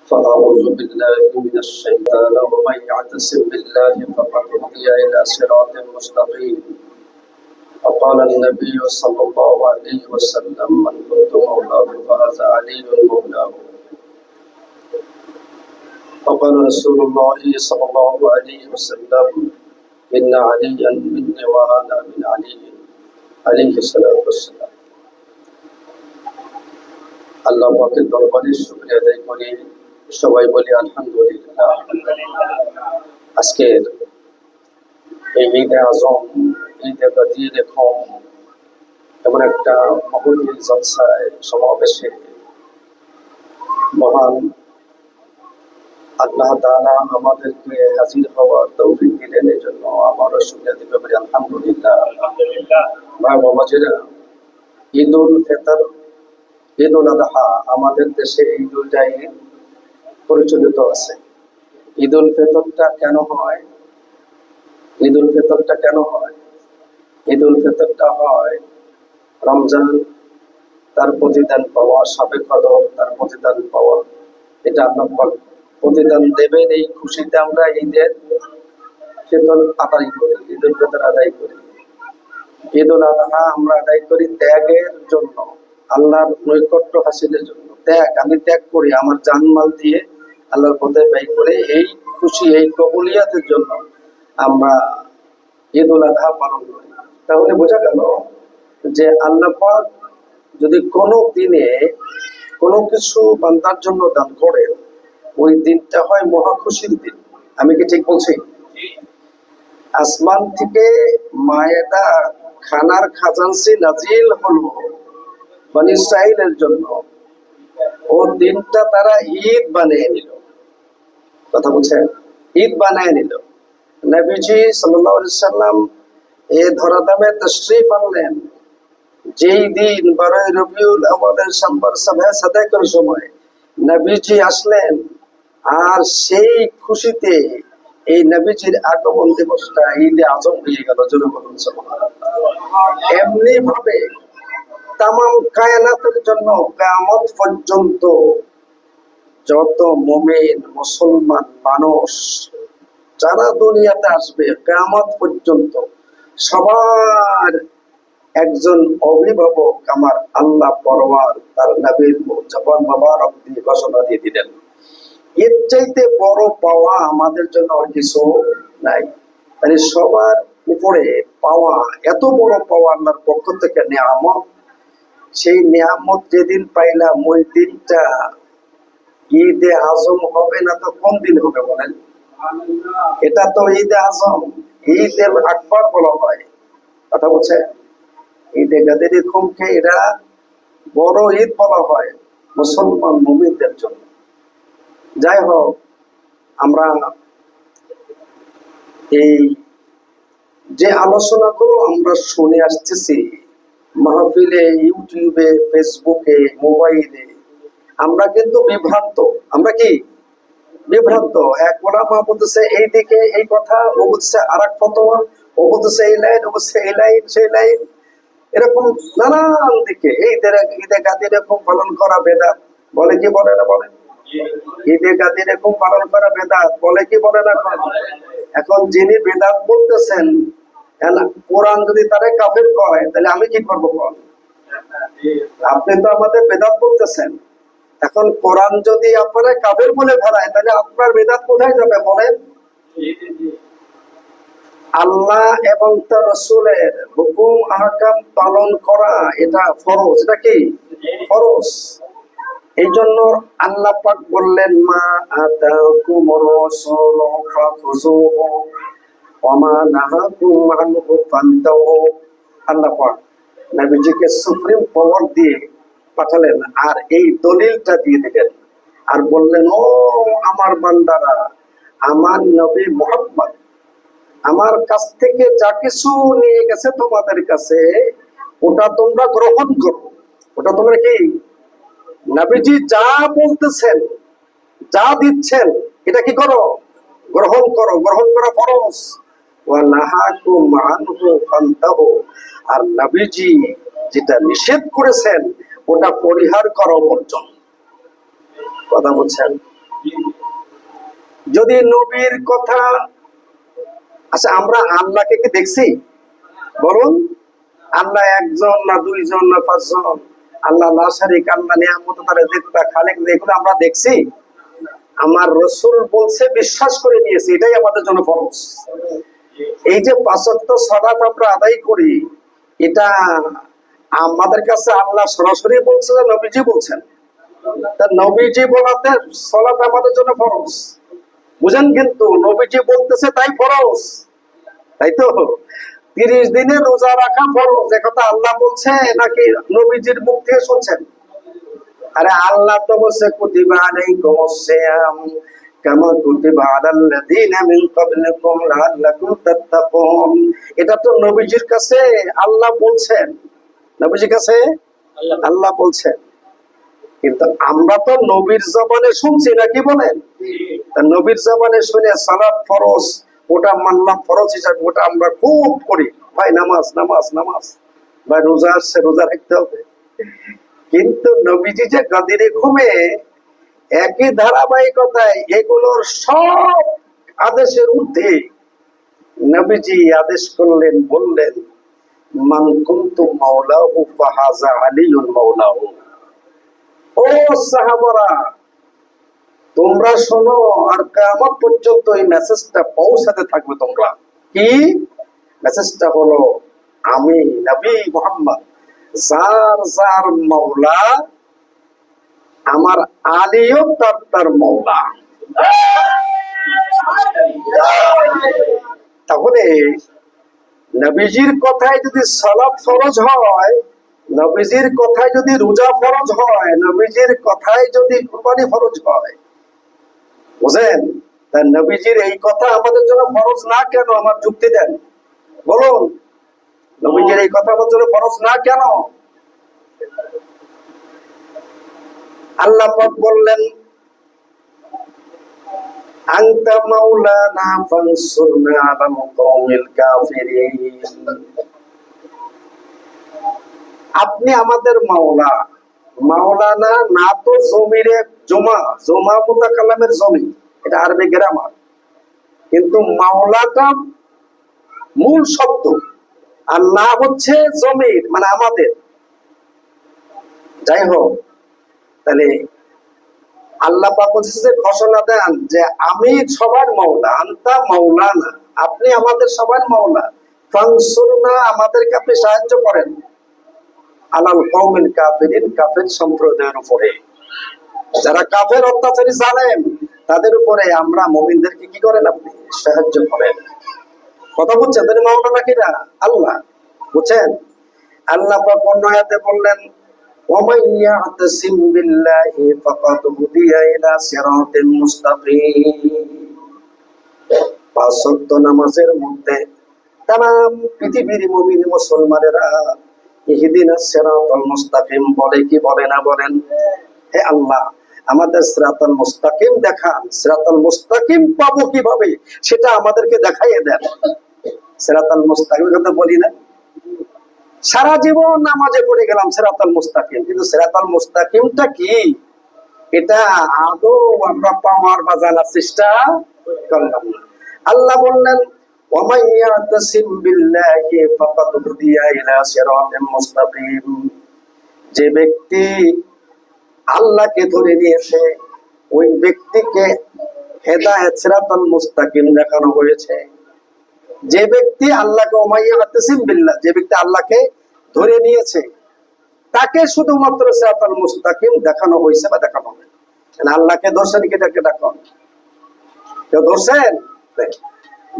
فأعوذ بالله من الشيطان ومن يعتصم بالله فقد هدي إلى صراط مستقيم. وقال النبي صلى الله عليه وسلم من كنت مولاه فهذا علي مولاه. وقال رسول الله صلى الله عليه وسلم إن عليا مني وأنا من علي عليه الصلاة والسلام. আল্লাহ পাকের দরবারে শুকরিয়া আদায় করি, সবাই বলি আলহামদুলিল্লাহ। আজকের এই ঈদে আজম, ঈদে গদির এমন একটা মহৎ জলসায় সমাবেশে মহান আল্লাহ তাআলা আমাদেরকে হাজির হওয়ার তৌফিক দিলেন, এই জন্য আমারও শুকরিয়া দিতে পারি আলহামদুলিল্লাহ। ভাই বাবাজিরা, ঈদ উল ফিতর, ঈদ উল আযহা, আমাদের দেশে এই দুইটাই পরিচালিত আছে। ঈদ উল ফিতরটা কেন হয়? ঈদ উল ফিতরটা কেন হয়? ঈদ উল ফিতরটা হয় রমজান, তার প্রতিদান পাওয়া, শাবে কদর, তার প্রতিদান পাওয়া। এটা আল্লাহ পাক প্রতিদান দেবেন, এই খুশিতে আমরা ঈদের ফিতর আদায় করি, ঈদ উল ফিতর আদায় করি। ঈদ উল আযহা আমরা আদায় করি ত্যাগের জন্য, আল্লাহর নৈকট্য হাসিলের জন্য। ত্যাগ, আমি ত্যাগ করি আমার জানমাল দিয়ে আল্লাহর পথে ব্যয় করে, এই খুশি, এই কবুলিয়াতের জন্য আমরা ঈদ উল আযহা পালন করি। তাহলে বোঝা গেল যে আল্লাহ পাক যদি কোনো দিনে কোনো কিছু বান্দার জন্য দান করেন, ওই দিনটা হয় মহা খুশির দিন। আমি কি ঠিক বলছি? আসমান থেকে মায়েরা খানার খাজানসি নাজিল হলো বনি ইসরাইলের জন্য, ও দিনটা তারা ঈদ বানিয়ে নিল। কথা বলছেন? ঈদ বানিয়ে নিল। নবীজি সাল্লাল্লাহু আলাইহি সাল্লাম এ ধরাধামে তাশরীফ আনলেন যেই দিন 12 রবিউল আউয়ালের সাম্বার সভায় সাদাকের সময় নবীজি আসলেন, আর সেই খুশিতে এই নবীজির আগমন দিবসটা ঈদে আজম হয়ে গেল। জোরে বলুন সুবহানাল্লাহ। এমনি ভাবে তামাম কায়নাতের জন্য কিয়ামত পর্যন্ত যত মুমিন মুসলমান মানুষ যারা দুনিয়াতে আসবে কিয়ামত পর্যন্ত, সবার একজন অভিভাবক আমার আল্লাহ পরওয়ার তার নবীর জবান মোবারক দিয়ে ঘোষণা দিয়ে দিলেন, এর চাইতে বড় পাওয়া আমাদের জন্য আর কিছু নাই। মানে সবার উপরে পাওয়া, এত বড় পাওয়া আল্লাহর পক্ষ থেকে নিয়ামত। সেই নিয়ামত যেদিন পাইলাম, ওই দিনটা ঈদে আজম হবে না তো কোন দিন হবে বলেন? এটা তো ঈদে আজম, ঈদে আকবর বলা হয়। কথা বলছে? ঈদে গাদের খুমকে এরা বড় ঈদ বলা হয় মুসলমান মুমিনদের জন্য। যাই হোক, আমরা এই যে আলোচনাগুলো আমরা শুনে আসতেছি মাহফিলে, ইউটিউবে, ফেসবুকে, মোবাইলে, আমরা কিন্তু বিভ্রান্ত। আমরা কি বিভ্রান্ত? এক ওলামা বলতেছে এই দিকে এই কথা, ও বলছে আর এক ফতোয়া, ও বলতেছে এই লাইন, ও বলছে এই লাইন, সেই লাইন, এরকম নানান দিকে। এই ঈদে গাদির এরকম পালন করা বেদাত, বলে কি বলে না? বলে ঈদে গাদির এরকম পালন করা বেদাত, বলে কি বলে না? এখন যিনি বেদাত বলতেছেন, কোরআন যদি তারে কাফের কয়, তাহলে আমি কি করবো? আপনি তো আমাদের বেদাত বলতেছেন, এখন কোরআন যদি আপনারা কাফের বলে ফেলায়, তাহলে আপনার বেদাত কোথায় যাবে বলেন? আল্লাহ এবং তার রাসূলের হুকুম আহকাম পালন করা এটা ফরজ। এটা কি ফরজ? এই জন্য আল্লাহ পাক বললেন, মা আতাকুমুর রাসূলু ফাখুযুহু ওয়া মা নাহাকুম আনহু ফান্তাহু। আল্লাহ পাক নবীজিকে সুপ্রিম পাওয়ার দিয়ে পাঠালেন, আর এই দলিলটা দিয়ে দিলেন, আর বললেন, ও আমার বান্দারা, আমার নবী মুহাম্মদ আমার কাছ থেকে যা কিছু নিয়ে গেছে তোমাদের কাছে, ওটা তোমরা গ্রহণ করো। ওটা তোমরা কি, নবীজি যা বলতেছেন, যা দিচ্ছেন, এটা কি করো? গ্রহণ করো। গ্রহণ করা ফরজ। ওয়া নাহাকুম আনহু ফান্তাহু, আর নবীজি যেটা নিষেধ করেছেন ওটা পরিহার করা বর্জন। কথা বলছেন? যদি নবীর কথা, আচ্ছা আমরা আল্লাহকে কি দেখছি বলুন? আল্লাহ একজন না দুইজন না পাঁচজন? আল্লাহ লা শারীক, আল্লাহ নিয়ামত তার রিজক খালেক, এগুলো আমরা দেখছি? আমার রাসূল বলছে, বিশ্বাস করে নিয়েছি, এটাই আমাদের জন্য ফরজ। এই যে পাঁচ ওয়াক্ত সালাত আমরা আদায় করি, এটা আমাদের কাছে আল্লাহ সরাসরি বলছে না নবীজি বলছেন? তা নবীজি বলাতে সালাত আমাদের জন্য ফরজ, বুঝেন? কিন্তু নবীজি বলতেছে তাই ফরজ, তাই তো? 30 দিনে রোজা রাখা ফরজ, একথা আল্লাহ বলছে নাকি নবীজির মুখ থেকে শুনছেন? আরে আল্লাহ তো বলছে কুতিবা আলাইকুমুস সিয়াম কামা কুতিবা আলাল লাযিনা মিন ক্বাবলিকুম লাআল্লাকুম তাত্তাকুন। এটা তো নবীজির কাছে আল্লাহ বলছেন, নবীজির কাছে আল্লাহ বলছেন। কিন্তু আমরা তো নবীর জবানে শুনছি, নাকি বলেন? তা নবীর জবানে শুনে সালাত ফরজ, ওটা মানলাম ফরজ হিসাবে, ওটা আমরা খুব করি। ভাই নামাজ নামাজ নামাজ, ভাই রোজা আসছে, রোজা রাখতে হবে। কিন্তু নবীজি যে গাদিরে ঘুমে একই ধারাবাহিকতায় এগুলোর সব আদেশের ঊর্ধ্বে নবীজি আদেশ করলেন, বললেন মান কুনতু মাওলাহু ফাহাযা আলিয়ুন মাওলাহু। ও সাহাবারা, তোমরা শোনো, আর কিয়ামত পর্যন্ত এই মেসেজটা পৌঁছাতে থাকবে। তোমরা কি মেসেজটা? হলো আমি নবী মুহাম্মদ যার যার মাওলা, আমার আলীও তার তার মাওলা। তাহলে নবীজির কথায় যদি সালাত ফরজ হয়, নবীজির কথায় যদি রোজা ফরজ হয়, নবীজির কথায় যদি কুরবানি ফরজ হয়, বুঝেন? তা নবীজির এই কথা আমাদের জন্য ফরজ না কেন? আমার যুক্তি দেন, বলুন। নবীজির এই কথা আমাদের জন্য ফরজ না কেন? আল্লাহ পাক বললেন আনতা মাওলানা ফানসুরনা আলাল কওমিল কাফিরিন। আপনি আমাদের মাওলা। মাওলানা না তো জমিরে জমা, জমা মুতাকাল্লামের জমি, এটা আরবি গ্রামার। কিন্তু মাওলাটা মূল শব্দ, আর না হচ্ছে জমির, মানে আমাদের। যাই হোক, তাহলে আল্লাহ পাক বলছে, ঘোষণা দেন যে আমি সবার মাওলা, আনতা মাওলানা, আপনি আমাদের সবার মাওলা। ফানসুরনা, আমাদেরকে আপনি সাহায্য করেন, আলাল কওমিল কাফিরিন, কাফের সম্প্রদায়ের উপরে। যারা কাফের, অত্যাচারী, জালেম, তাদের উপরে আমরা মুমিনদেরকে কি করেন? আপনি সাহায্য করেন। কথা বুঝছেন? তাহলে মাওলানা কিরা? আল্লাহ, বুঝছেন? আল্লাহ পাক অন্য আয়াতে বললেন ওয়ামান ইয়াতাসিম বিল্লাহি ফাকাদ হুদিয়া ইলা সিরাতিন মুস্তাকিম। পাঁচ ওয়াক্ত নামাজের মধ্যে তামাম পৃথিবীর মুমিন মুসলমানেরা ইহদিনাস সিরাতাল মুস্তাকিম বলে কি বলে না? বলেন, হে আল্লাহ আমাদের সিরাতাল মুস্তাকিম দেখান। সিরাতাল মুস্তাকিম পাবো কিভাবে সেটা আমাদেরকে দেখাইয়ে দেন। সিরাতাল মুস্তাকিম কথা বলি না? সারা জীবন নামাজে পড়ে গেলাম সিরাতাল মুস্তাকিম, কিন্তু সিরাতাল মুস্তাকিমটা কি এটা আদৌ আমরা পাওয়ার বা জানার চেষ্টা করলাম না। আল্লাহ বললেন ওয়ামান ইয়াতাসিম বিল্লাহি ফাকাদ হুদিয়া ইলা সিরাতিন মুস্তাকিম। যে ব্যক্তি আল্লাহকে ধরে নিয়েছে, ওই ব্যক্তিকে হেদায়েত সিরাতাল মুস্তাকিম দেখানো হয়েছে। যে ব্যক্তি আল্লাহকে ওমাইয়াতিসিম বিল্লাহ, যে ব্যক্তি আল্লাহকে ধরে নিয়েছে, তাকে শুধুমাত্র সিরাতাল মুস্তাকিম দেখানো হয়েছে বা দেখানো হবে। আল্লাহকে ধরছেন কি? তাকে দেখান। কেউ ধরছেন?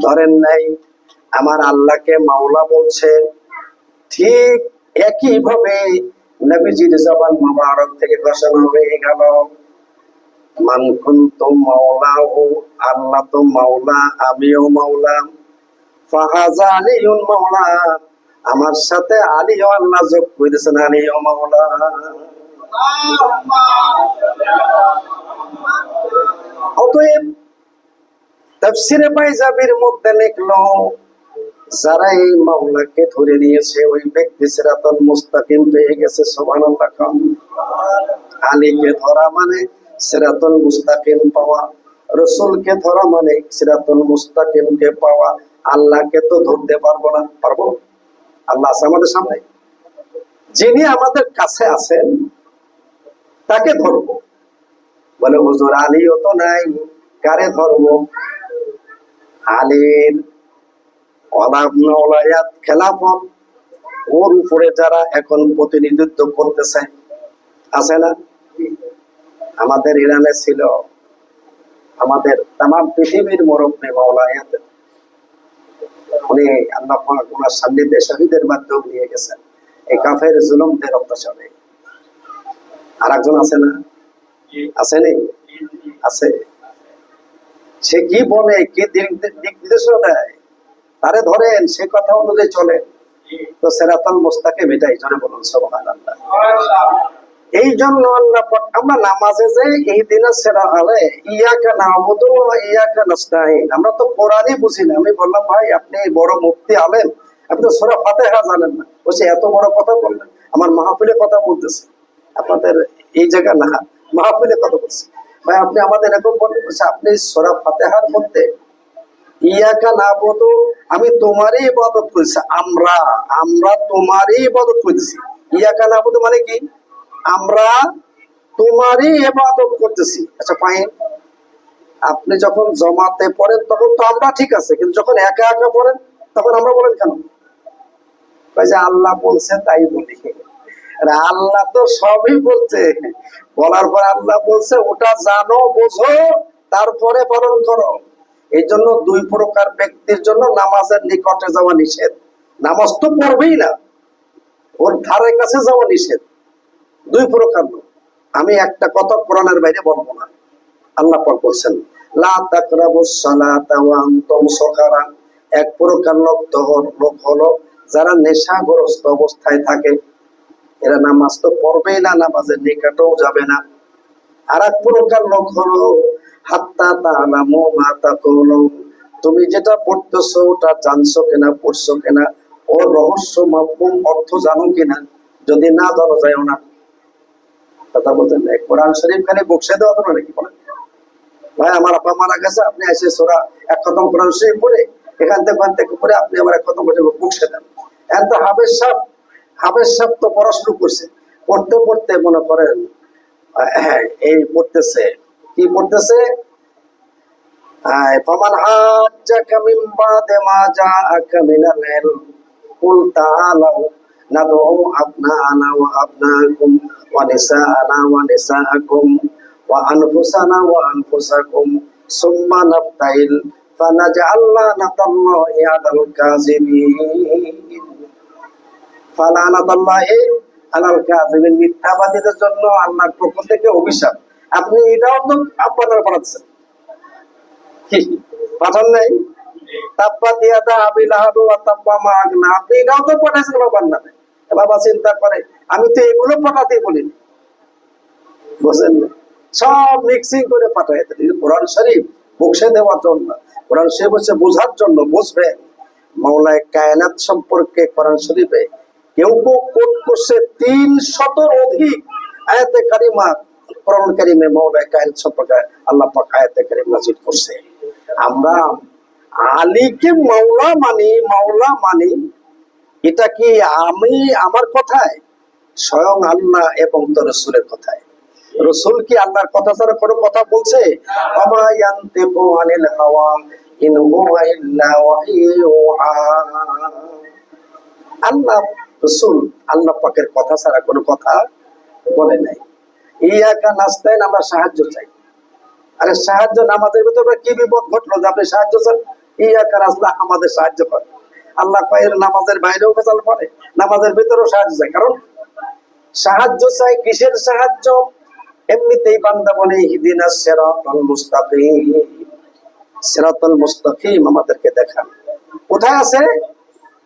ধরেন নাই। আমার আল্লাহকে মাওলা বলছে, ঠিক একই ভাবে নবীজির জবান মুবারক থেকে ঘোষণা হয়ে গেল মান কুনতু মাওলাহু, আল্লাহ তো মাওলা, আমিও মাওলা। ফাহাযা আলিয়ুন মাওলা, আমার সাথে আলীও আল্লাহ যোগ করেছেন, আলীও মাওলা। অতএব তাফসীরে পাইজাবির মধ্যে লিখলো যারা এই মাওলাকে ধরে নিয়েছে ওই ব্যক্তি সিরাতাল মুস্তাকিম পেয়ে গেছে। সুবহানাল্লাহ। আলীকে ধরা মানে সিরাতাল মুস্তাকিম পাওয়া। রসুলকে ধরা মানে সিরাতুল মুস্তাকিমকে পাওয়া। আল্লাহকে তো ধরতে পারবো না, পারবো? আল্লাহ আছে আমাদের সামনে, যিনি আমাদের কাছে আছেন তাকে ধরবো। বলে হুজুর আলীও তো নাই, কারে ধরবো? আলীর খেলাফত, ওর উপরে যারা এখন প্রতিনিধিত্ব করতেছে আছে না? আমাদের ইরানে ছিল আমাদের তাম পৃথিবীর মুরব্বী মাওলায়াত, উনি আল্লাহ পাক ওনার সান্নিধ্যে শহীদের মাধ্যমে নিয়ে গেছেন এই কাফের জুলুমদের অত্যাচারে। আর একজন আছে না? আসেনি? আছে। সে কি বলে, কি দিক নির্দেশনা দেয়, তারে ধরেন, সে কথা অনুযায়ী চলে। তো সিরাতাল মুস্তাকিম এটাই, জনে বলুন সুবহানাল্লাহ। এই জন্য আল্লাহ পাক, আমরা নামাজে যে এই দিনের সেরা আলে ইয়াকা নাবুদু ওয়া ইয়াকা নাস্তাইন, আমরা তো কোরআনই বুঝি না। আমি বললাম ভাই আপনি বড় মুফতি আলেম, আপনি তো সূরা ফাতিহা জানেন না। বলছে এত বড় কথা বললেন, আমার মাহফিলে কথা বলতেছে, আপনাদের এই জায়গা না, মাহফিলে কথা বলছে। ভাই আপনি আমাদের এরকম বললেন, বলছে আপনি সূরা ফাতিহার মধ্যে ইয়াকা নাবুদু, আমি তোমারই ইবাদত করেছি, আমরা আমরা তোমারই ইবাদত করেছি। ইয়াকা নাবুদু মানে কি? আমরা তোমারই ইবাদত করতেছি। আচ্ছা ফাইন, আপনি যখন জমাতে পড়েন তখন তো আমরা ঠিক আছে, কিন্তু যখন একা একা পড়েন তখন আমরা বলেন কেন? যে আল্লাহ বলছে তাই বলি। আল্লাহ তো সবই বলছে, বলার পর আল্লাহ বলছে ওটা জানো, বোঝো, তারপরে পালন করো। এই জন্য দুই প্রকার ব্যক্তির জন্য নামাজের নিকটে যাওয়া নিষেধ। নামাজ তো পড়বেই না, ওর ধারে কাছে যাওয়া নিষেধ। দুই প্রকার লোক, আমি একটা কথা কোরআনের বাইরে বলবো না। আল্লাহ পাক বলছেন লা তাকরাবুস সালাতা ওয়া আনতুম সুকারা, এক প্রকার লোক হলো যারা নেশাগ্রস্ত অবস্থায় থাকে, এরা নামাজ তো পড়বেই না, নামাজের নিকটেও যাবে না। আর এক প্রকার লোক হলো হাত্তা তা'লামু মা তাকুলুন, তুমি যেটা পড়তেছো ওটা জানছো কিনা, পড়ছো কিনা, ওর রহস্য মাফহুম অর্থ জানো কিনা। যদি না জানো যায়ও না। কথা বলতেন কোরআন শরীফ খালি বকশে দেওয়া তো নাকি বলেন? ভাই আমার আপা মারা গেছে, আপনি এসে সূরা এক খতম কোরআন শরীফ পড়ে এখান থেকে পড়ে আপনি আবার এক খতম করে বকশে দেন। এখন তো হাফেজ সাহেব তো পড়াশুনো করছে, পড়তে পড়তে মনে করেন এই পড়তেছে, কি পড়তেছে? ফামান হাজ্জাকা মিন বাদি মা জাআকা মিনাল ইলম কুল তাআলাউ নাদউ আবনাআনা ওয়া আবনাআকুম ওয়া নিসাআনা ওয়া নিসাআকুম ওয়া আনফুসানা ওয়া আনফুসাকুম সুম্মা নাফতাইল ফানাজআল লানাতাল্লাহি আলাল কাযিবিন। ফালানাতাল্লাহি আলাল কাযিবিন, মিথ্যাবাদীদের জন্য আল্লাহর পক্ষ থেকে অভিশাপ। আপনি এটাও তো আপনারা পড়াচ্ছেন, কি পাঠান নাই? তাব্বাত ইয়াদা আবি লাহাব ওয়া তাব্বা মা আগনা, আপনি এটাও তো পাঠাইছেন বাবার নামে। বাবা চিন্তা করে, আমি তো এগুলো পাঠাতে বলিনি, বুঝলেন না? সব মিক্সিং করে পাঠাই। কোরআন শরীফ বকশে দেওয়ার জন্য, কোরআন শরীফ হচ্ছে বোঝার জন্য, বুঝবে। মাওলায়ে কায়নাত সম্পর্কে কোরআন শরীফে কেউ কোট করছে 300 অধিক আয়াতে কারিমা। কোরআন কারিমে মাওলায়ে কায়নাত সম্পর্কে আল্লাহ পাক আয়াতে কারিম নাযিল করছে। আমরা আলীকে মাওলা মানি, এটা কি আমি আমার কথায়? স্বয়ং আল্লাহ এবং তো রাসূলের কথায়। রাসূল কি আল্লাহর কথা ছাড়া কোনো কথা বলছে? ওমা ইয়ানতিকু আনিল হাওয়া ইন হুয়া ইল্লা ওয়াহয়ুহা। আল্লাহ রাসূল আল্লাহ পাকের কথা ছাড়া কোনো কথা বলে নাই। ইয়াকা নাস্তাইন, আমরা সাহায্য চাই। আরে সাহায্য, নামাজের ভিতরে কি বিপদ ঘটলো যে আপনি সাহায্য চান? ইয়াকা নাস্তা, আমাদের সাহায্য করে। আল্লাহ পায়ের নামাজের বাইরেও ফেসাল করে, নামাজের ভিতরেও সাহায্য চাই। কারণ সাহায্য চাই, কিসের সাহায্য? এমনিতেই বান্দা বলে ইহদিনাস সিরাতাল মুস্তাকিম, সিরাতাল মুস্তাকিম আমাদেরকে দেখান। কোথায় আছে?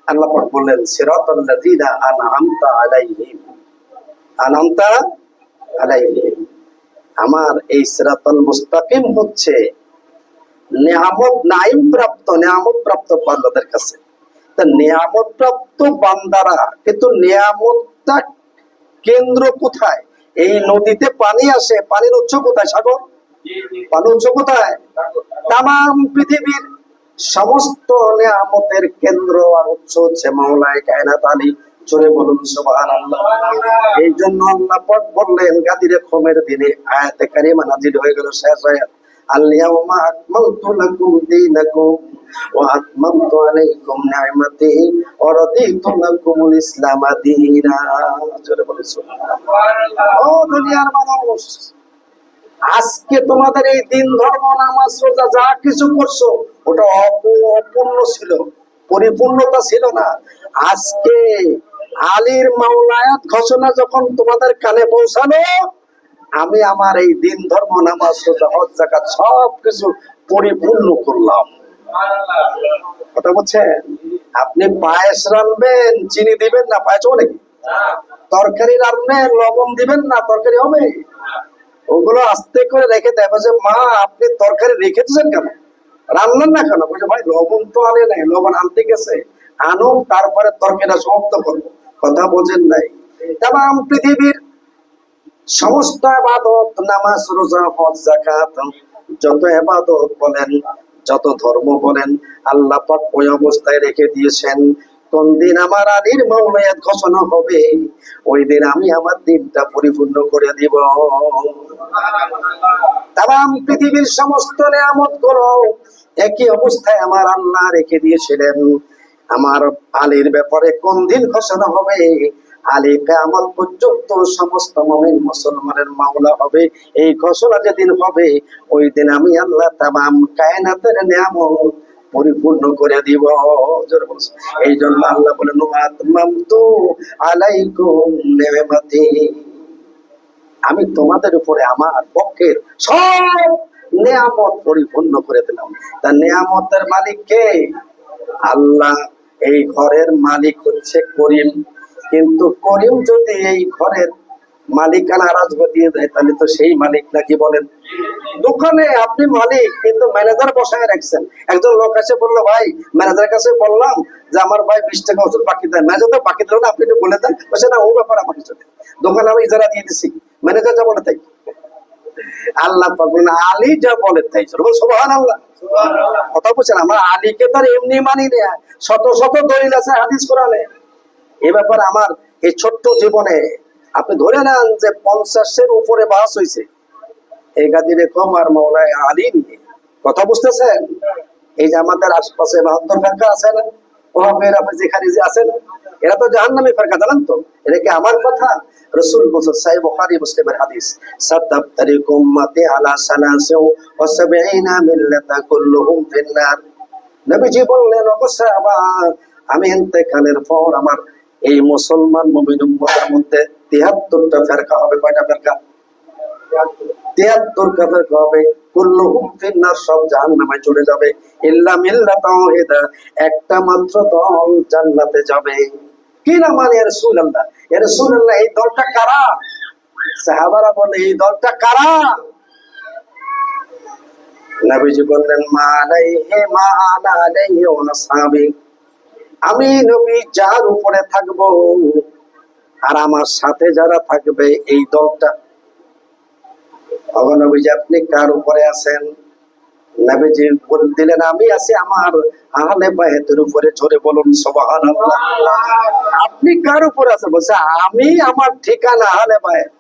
আল্লাহ পাক বললেন সিরাতাল লাযিনা আনআমতা আলাইহিম, আনআমতা আলাইহিম। আমার এই সিরাতাল মুস্তাকিম হচ্ছে নিয়ামত প্রাপ্ত বান্দাদের কাছে। তা নিয়ামত প্রাপ্ত বান্দারা, কিন্তু নিয়ামতটা কেন্দ্র কোথায়? এই নদীতে পানি আসে, পানির উৎস কোথায়? সাগর। পালুচ্ছ কোথায়? তাম পৃথিবীর সমস্ত নিয়ামতের কেন্দ্র আর উৎস হচ্ছে মাওলায়ে কায়নাত আলী। জোরে বলুন সুবহানাল্লাহ। এই জন্য আল্লাহ পাক বললেন গাদিরে খমের দিনে আয়াতে কারিমা নাযিল হয়ে গেল, শেষ আয়াত, আল-ইয়াওমা আকমালতু লাকুম দীনাকুম ওয়া আতমামতু আলাইকুম নি'মাতি ওয়া রাদিতু লাকুমুল ইসলামা দীনা। জোরে বলুন সুবহানাল্লাহ। ও দুনিয়ার মানুষ, আজকে তোমাদের এই দিন ধর্ম নামাজ রোজা যা কিছু করছো ওটা অপূর্ণ ছিল, পরিপূর্ণতা ছিল না। আজকে আলীর মাওলায়াত ঘোষণা যখন তোমাদের কানে পৌঁছালো, আমি আমার এই দিন ধর্ম নামাজ রোজা হজ যাকাত সব কিছু পরিপূর্ণ করলাম। কথা বলছেন? আপনি পায়েস রানবেন, চিনি দিবেন না, পায়েস হবে নাকি? তরকারি রানবেন, লবণ দিবেন না, তরকারি হবে? ওগুলো আস্তে করে রেখে দেয় যে মা আপনি তরকারি রেখে দিচ্ছেন কেন, রান্নার না কেন? বলছে ভাই লবণ তো আনে নাই, লবণ আনতে গেছে, আনো তারপরে তরকারিটা সমাপ্ত করবো। কথা বোঝেন নাই? তাম পৃথিবীর সমস্ত ইবাদত, নামাজ রোজা হজ যাকাত, যত ইবাদত বলেন, যত ধর্ম বলেন, আল্লাহ পাক ওই অবস্থায় রেখে দিয়েছেন। কোন দিন আমার আলীর মাওলায়াত ঘোষণা হবে, ওই দিন আমি আমার দিনটা পরিপূর্ণ করে দিব। তাম পৃথিবীর সমস্ত নিয়ামত গুলো একই অবস্থায় আমার আল্লাহ রেখে দিয়েছিলেন। আমার আলীর ব্যাপারে কোন দিন ঘোষণা হবে, আলী কিয়ামত পর্যন্ত সমস্ত মুমিন মুসলমানের মাওলা হবে, এই ঘোষণা যেদিন হবে ওই দিন আমি আল্লাহ তামাম কায়নাতের নিয়ামত পরিপূর্ণ করে দিব। এই জন্য আল্লাহ বলেন আতমামতু আলাইকুম নি'মাতি, আমি তোমাদের উপরে আমার পক্ষের সব নিয়ামত পরিপূর্ণ করে দিলাম। তা নিয়ামতের মালিক কে? আল্লাহ। এই ঘরের মালিক হচ্ছে করিম, কিন্তু করিম যদি এই ঘরের মালিকানা রাজগো দিয়ে দেয় তাহলে তো সেই মালিক নাকি? বলেন। দোকানে আপনি মালিক কিন্তু ম্যানেজার বসায় রাখছেন। একজন লোক এসে বললো ভাই ম্যানেজারের কাছে বললাম যে আমার ভাই 20 টাকা ওষুধ বাকি দেয়, ম্যানেজার তো বাকি দিল না, আপনি একটু বলে দেন। বলছে না, ও ব্যাপার আমাকে চলে, দোকানে আমি ইজারা দিয়ে দিছি, ম্যানেজার যা বলে তাই। আল্লাহ পাবেন আলী যা বলে তাই। সুবহানাল্লাহ। কথা বলছেন? আমরা আলীকে তো এমনি মানি না, শত শত দলিল আছে হাদিস কোরআনে। এ ব্যাপারে আমার এই ছোট্ট জীবনে আপনি ধরে নেন যে 50-এর উপরে বাস হয়েছে এই গাদিরে কমার মাওলায় আলী নিয়ে। কথা বুঝতেছেন? এই যে আমাদের আশপাশে 72 ফেরকা আছে না, ওহাবের যেখানে যে আছে না, এরা তো জাহান্নামী ফেরকা, জানেন তো? এটা কি আমার কথা? রাসূল বলেছেন, সহিহ বুখারী মুসলিমের হাদিস, সাতাফতারিকুম উম্মতি আলা সালাসিন ওয়া সাবঈনা মিল্লাতা কুল্লুহুম ফিন্নার। নবীজি বললেন, ও সাহাবা, আমি ইন্তেকালের পর আমার এই মুসলমান মুমিন উম্মতের মধ্যে 73টা ফেরকা হবে। কয়টা ফেরকা? 73টা ফেরকা হবে। কুল্লুহুম ফিন্নার, সব জাহান্নামে চলে যাবে, ইল্লা মিল্লাতা ওয়াহিদা, একটা মাত্র দল জান্নাতে যাবে। কি না মানে ইয়া রাসূলুল্লাহ? ইয়া রাসূলুল্লাহ এই দলটা কারা? সাহাবারা বলে এই দলটা কারা? নবীজি বললেন, মা আলাইহি মা আনা আলাইহি ওয়া আসহাবি, আমি নবী যার উপরে থাকবো আর আমার সাথে যারা থাকবে এই দলটা। নবীজি আপনি কার উপরে আছেন? নবীজি বলে দিলেন, আমি আছি আমার আহলে বায়তের উপরে। জোরে বলুন সুবহানাল্লাহ। আপনি কার উপরে আছেন? বলছে আমি আমার ঠিকানা আহলে বায়ত।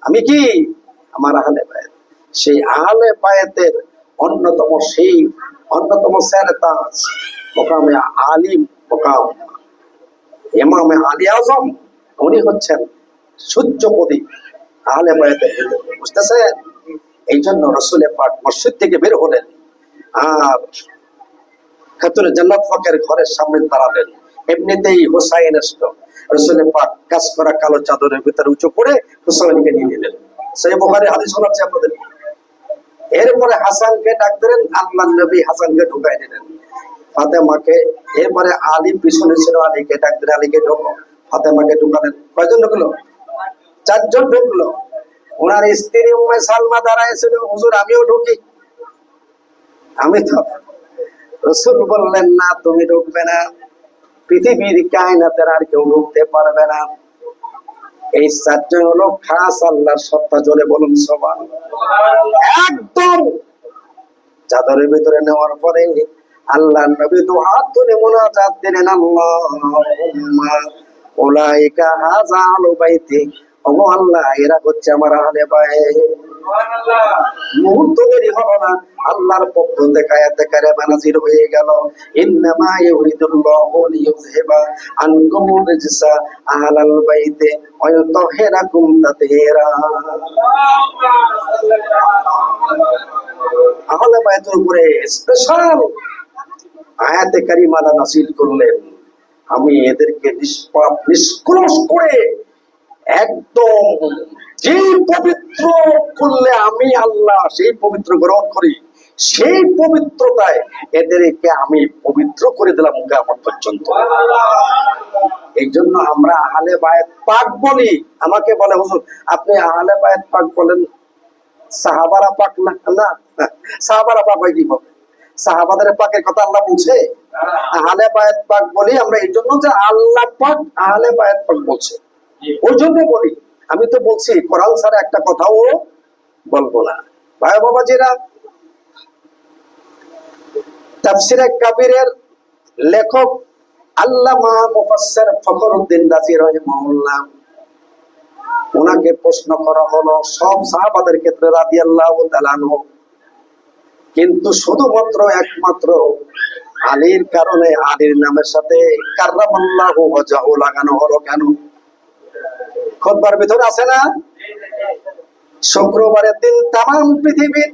আমি কি? আমার আহলে বায়ত। সেই আহলে বায়তের অন্যতম সেই অন্যতম সেরতাজ মোকামে আলিম, মোকাম ইমামে আলী আজম, উনি হচ্ছেন সূর্য প্রদীপ আহলে বায়তের ভিতরে। বুঝতেছেন? এই জন্য রাসূল পাক মসজিদ থেকে বের হলেন আর খাতুনে জান্নাত পাকের ঘরের সামনে দাঁড়ালেন। এমনিতেই হুসাইন আসলো, রাসূল পাক কাজ করা কালো চাদরের ভিতরে উঁচু করে হুসাইনকে নিয়ে নিলেন। সহিহ বুখারী হাদিস শোনাচ্ছি আপনাদের। এরপরে হাসানকে ডাক দিলেন, আল্লাহর নবী হাসানকে ঢুকাই দিলেন, ফাতেমাকে। এরপরে আলী পিছনে ছিল, আলীকে ডাক দিলেন, আলীকে ঢোকো। ফাতেমাকে ঢুকালেন। কয়জন ঢুকলো? 4 জন ঢুকলো। ওনার স্ত্রী উম্মে সালমা দাঁড়াইছিল, হুজুর আমিও ঢুকি। আমি তো, রাসূল বললেন, না তুমি ঢুকবে না, পৃথিবীর কায়নাতের আর কেউ ঢুকতে পারবে না। এই চারটি হলো খাস আল্লাহর সত্তা, জোরে বলুন সুবহানাল্লাহ। একদম চাদরের ভিতরে নেওয়ার পরে আল্লাহ নবী দুহাত তুলে মুনাজাত দিলেন, আল্লাহুম্মা উলাইকা হাযা আহলু বাইতি, ওগো আল্লাহ এরা হচ্ছে আমার আহলে বাইত। সুবহানাল্লাহ। মুহূর্ত দেরি হলো না, আল্লাহর পক্ষ থেকে আয়াতে কারিমা নাযিল হয়ে গেল, ইন্নামা ইউরিদুল্লাহু লিইয়ুযহিবা আনকুম রিজসা আহলাল বাইতি ওয়া ইউতাহহিরাকুম তাতহীরা। আহলে বাইতের উপরে স্পেশাল আয়াতে কারিমা নাযিল করলেন, আমি এদেরকে নিষ্পাপ নিষ্কলুষ করে একদম যে পবিত্র করলে আমি আল্লাহ সেই পবিত্র গ্রহণ করি, সেই পবিত্রতায় এদেরকে আমি পবিত্র করে দিলাম কিয়ামত পর্যন্ত। এই জন্য আমরা আহলে বায়াত পাক বলি। আমাকে বলে, হুজুর আপনি আহলে বায়াত পাক বলেন, সাহাবারা পাক না? না, সাহাবারা পাক হয় কি বলে? সাহাবাদের পাকের কথা আল্লাহ বলছে? আহলে বায়াত পাক বলি আমরা এই জন্য যে আল্লাহ পাক আহলে বায়াত পাক বলছে, ওই জন্য বলি। আমি তো বলছি কোরআন ছাড়া একটা কথাও বলবো না। ভাই বাবাজিরা, তাফসীরে কাবীরের লেখক আল্লামা মুফাসসির ফখরুদ্দীন রাজি রাহিমাহুল্লাহ, ওনাকে প্রশ্ন করা হলো সব সাহাবাদের ক্ষেত্রে রাদিয়াল্লাহু তাআলা আনহু, কিন্তু শুধুমাত্র একমাত্র আলীর কারণে আলীর নামের সাথে কাররামাল্লাহু ওয়াজহু লাগানো হলো কেন? খুতবার ভিতরে আছে না? শুক্রবারের দিন তামাম পৃথিবীর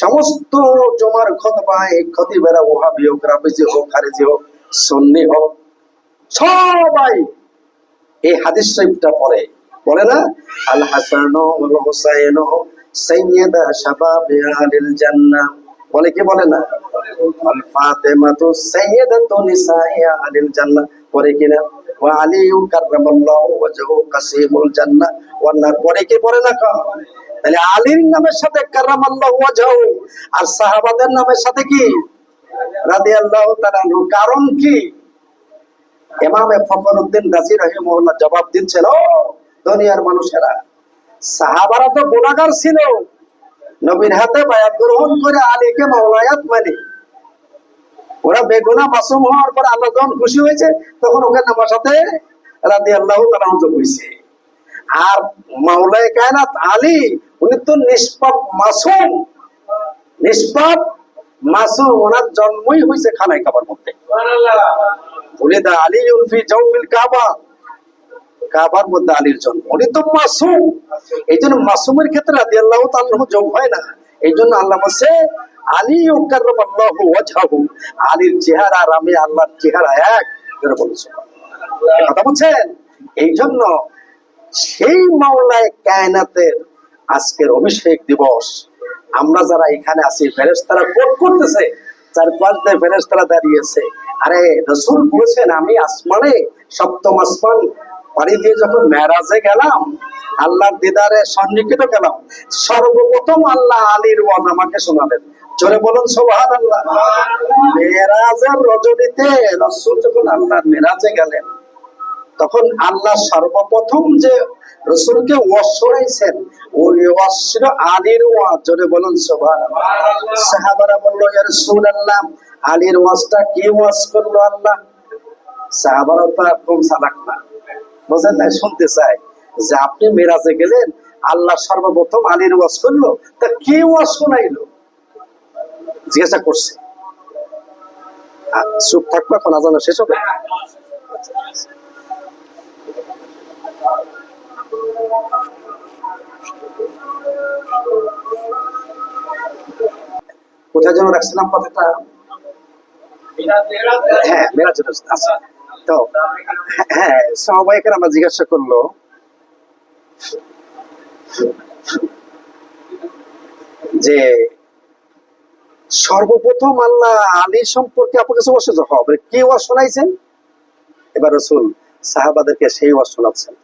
সমস্ত জুমার খুতবায় খতিবেরা ওয়াহাবি হোক, রাফিজি হোক, খারিজি হোক, সুন্নি হোক, সবাই এই হাদিস শরীফটা পড়ে, বলে না, আল হাসান ওয়াল হুসাইন সাইয়্যিদা শাবাবি আহলিল জান্নাহ, বলে কি বলে না? আল ফাতিমাতু সাইয়্যিদাতু নিসাই আহলিল জান্নাহ, পড়ে কিনা? ওয়া আলিয়্যু কাররামাল্লাহু ওয়াজহু কাসীমুল জান্নাহ ওয়ান নার, পড়ে কি পড়ে না? তাহলে আলীর নামের সাথে কাররামাল্লাহু ওয়াজহু আর সাহাবাদের নামের সাথে কি রাদিয়াল্লাহু তাআলা আনহু, কারণ কি? ইমামে ফখরুদ্দীন রাজি রাহিমাহুল্লাহ জবাব দিচ্ছিল, দুনিয়ার মানুষেরা, সাহাবারা তো গুনাহগার ছিল, নবীর হাতে বায়াত গ্রহণ করে আলীকে মাওলায়াত মানে ওরা বেগুনাহ মাসুম হওয়ার পর আল্লাহ যখন খুশি হয়েছে তখন ওকে নামার সাথে রাদিয়াল্লাহু তাআলা আনহু হইছে। আর মাওলায়ে কায়নাত আলী, উনি তো নিষ্পাপ মাসুম, নিষ্পাপ মাসুম, ওনার জন্মই হয়েছে খানায় কাবার মধ্যে। সুবহানাল্লাহ। উলিদা আলীউন ফি জাওফিল কাবা, কাবার মধ্যে আলীর জন্ম, উনি তো মাসুম। এই জন্য মাসুমের ক্ষেত্রে রাদিয়াল্লাহু তাআলা আনহু যোগ হয় না। এই জন্য আল্লাহ বলছে আলী কাররামাল্লাহু ওয়াজহাহু, আলীর চেহারা আর আমি আল্লাহর চেহারা এক, করে বলছে। কথা বুঝছেন? এই জন্য সেই মাওলায়ে কায়নাতের আজকের অভিষেক দিবস, আমরা যারা এখানে আছি, ফেরেশতারা কোট করতেছে, চারপাশ দিয়ে ফেরেশতারা দাঁড়িয়েছে। আরে রাসূল বলেছেন, আমি আসমানে সপ্তম আসমান পাড়ি দিয়ে যখন মেরাজে গেলাম, আল্লাহর দিদারে সন্নিহিত গেলাম, সর্বপ্রথম আল্লাহ আলীর ওয়াজ আমাকে শোনালেন। জোরে বলুন সুবহানাল্লাহ। মেরাজের রজনীতে রাসূল যখন আল্লাহর মেরাজে গেলেন, তখন আল্লাহ সর্বপ্রথম যে রাসূলকে ওয়াজ শোনাইছেন, ওই ওয়াজ ছিল আলীর ওয়াজ। জোরে বলুন সুবহানাল্লাহ। সাহাবারা বলল, ইয়া রাসূলুল্লাহ, আলীর ওয়াজটা কি ওয়াজ করলো আল্লাহ? সাহাবারা তো একদম সালাক না, বুঝেন না, শুনতে চাই যে আপনি মেরাজে গেলেন, আল্লাহ সর্বপ্রথম আলীর ওয়াজ করলো, তা কি ওয়াজ শোনাইলো? জিজ্ঞাসা করছে। চুপ থাকবো, এখন আজান শেষ হবে। কোথায় যেন রাখছিলাম কথাটা? হ্যাঁ, মেরাজের আচ্ছা। তো হ্যাঁ, সাহাবায়ে কেরাম জিজ্ঞাসা করলো যে সর্বপ্রথম আল্লাহ আলী সম্পর্কে আপনার কাছে ওয়াজ হবে, কি ওয়াজ শোনাইছেন? এবার রাসূল সাহাবাদেরকে সেই ওয়াজ শোনাচ্ছেন।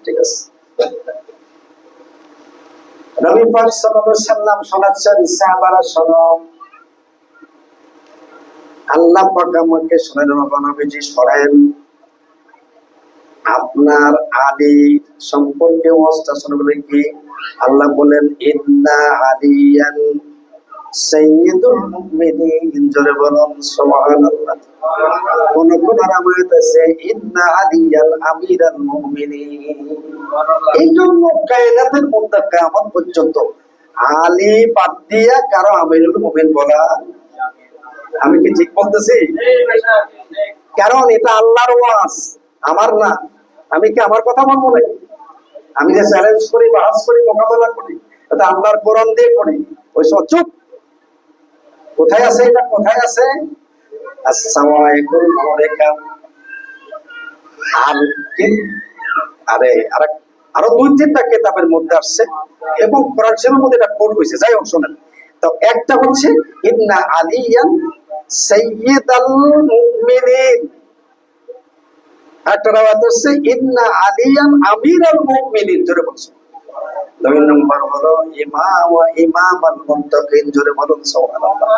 ঠিক আছে, নবী পাক সাল্লাল্লাহু আলাইহি সাল্লাম শোনাচ্ছেন, সাহাবারা শোনো, আল্লাহ পাক আমাকে শোনেন, নবীজি শোনেন, আপনার আলী সম্পর্কে ওয়াজটা শুনে বলে কি আল্লাহ বলেন ইন্না আলিয়ান সাইয়্যিদুল মুমিনিন, জোরে বলুন সুবহানাল্লাহ। কোন কোন রামায়াত আছে ইন্না আলিয়াল আমিরাল মুমিনিন। এই জন্য কায়নাতের মধ্যে কিয়ামত পর্যন্ত আলী বাদ দিয়া কারো আমিরুল মুমিন বলা, আমি কি ঠিক বলতেছি? কারণ এটা আল্লাহর ওয়াজ, আমার না। আমি কি আমার কথা বলবো নাকি? আমি যে চ্যালেঞ্জ করি, বাহাস করি, মোকাবেলা করি, এটা আল্লাহর কোরআন দিয়ে করি। ওই সব চুপ। কোথায় আছে এটা? কোথায় আছে? আসসালামু আলাইকুম। আর কি আরে আরো দুই তিনটা কিতাবের মধ্যে আসছে এবং কোরআন শরীফের মধ্যে এটা কোট হয়েছে। যাই হোক শোনেন, তো একটা হচ্ছে ইন্না আলিয়ান সাইয়্যিদাল মুমিনিন, একটা রাওয়াত আছে ইন্না আলিয়ান আমিরাল মুমিনিন, জোরে বলছে। দুই নম্বর হলো ইমামাল মুত্তাকিন, জোরে বলুন সুবহানাল্লাহ।